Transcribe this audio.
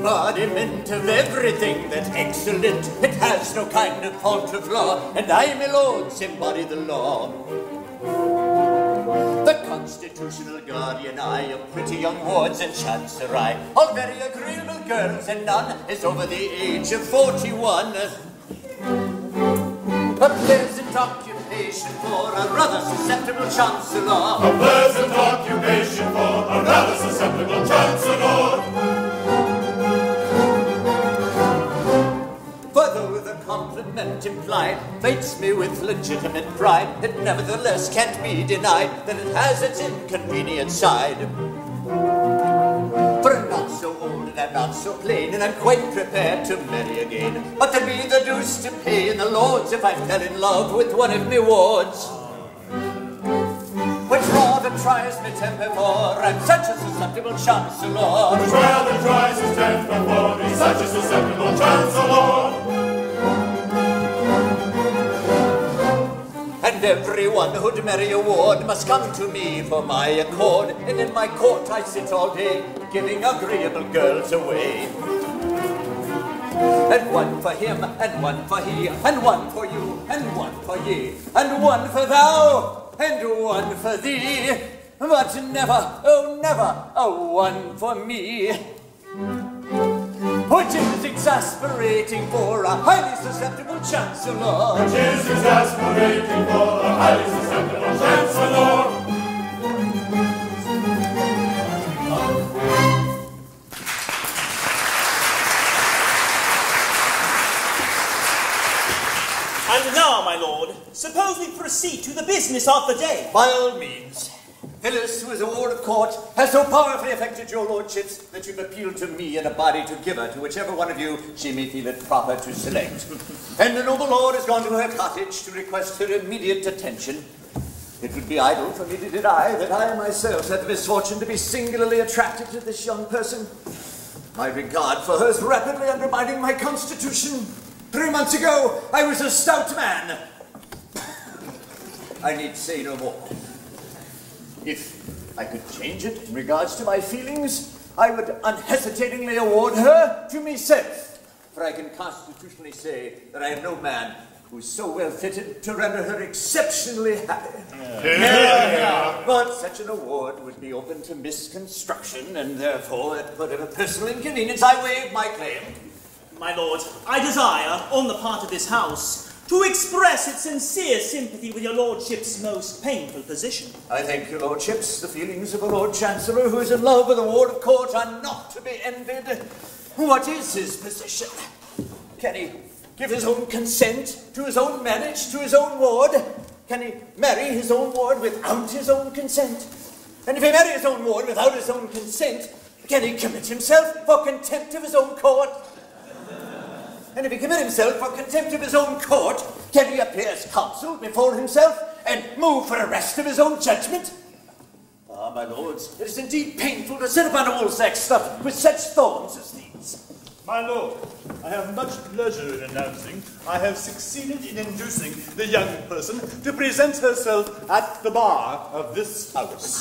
embodiment of everything that's excellent. It has no kind of fault or flaw, and I, my lords, embody the law. The constitutional guardian I of pretty young wards and chancery, all very agreeable girls, and none is over the age of 41. A pleasant occupation for a rather susceptible chancellor. A pleasant occupation for a rather susceptible chancellor. For though the compliment implied plates me with legitimate pride, it nevertheless can't be denied that it has its inconvenient side. For I'm not so old and I'm not so plain, and I'm quite prepared to marry again. But there'd be the deuce to pay in the lords if I fell in love with one of me wards. Which rather tries me temper, for I'm such a susceptible chancellor. Which rather tries his temper, for he's such a susceptible chancellor. And everyone who'd marry a ward must come to me for my accord, and in my court I sit all day, giving agreeable girls away. And one for him, and one for he, and one for you, and one for ye, and one for thou, and one for thee, but never, oh never, a one for me. Which is exasperating for a highly susceptible chancellor. Which is exasperating for a highly susceptible chancellor. And now, my lord, suppose we proceed to the business of the day. By all means. Phyllis, who is a ward of court, has so powerfully affected your lordships that you've appealed to me and a body to give her to whichever one of you she may feel it proper to select. And the noble lord has gone to her cottage to request her immediate attention. It would be idle for me to deny that I myself had the misfortune to be singularly attracted to this young person. My regard for her is rapidly undermining my constitution. 3 months ago, I was a stout man. I need say no more. If I could change it in regards to my feelings, I would unhesitatingly award her to myself. For I can constitutionally say that I am no man who is so well fitted to render her exceptionally happy. But such an award would be open to misconstruction, and therefore, at whatever personal inconvenience, I waive my claim. My lord, I desire, on the part of this house, to express its sincere sympathy with your lordship's most painful position. I thank your lordships. The feelings of a Lord Chancellor who is in love with a ward of court are not to be envied. What is his position? Can he give his own consent to his own marriage, to his own ward? Can he marry his own ward without his own consent? And if he marry his own ward without his own consent, can he commit himself for contempt of his own court? And if he commit himself for contempt of his own court, can he appear as counsel before himself and move for arrest of his own judgment? Ah, my lords, it is indeed painful to sit upon a woolsack stuffed with such thorns as these. My lord, I have much pleasure in announcing I have succeeded in inducing the young person to present herself at the bar of this house.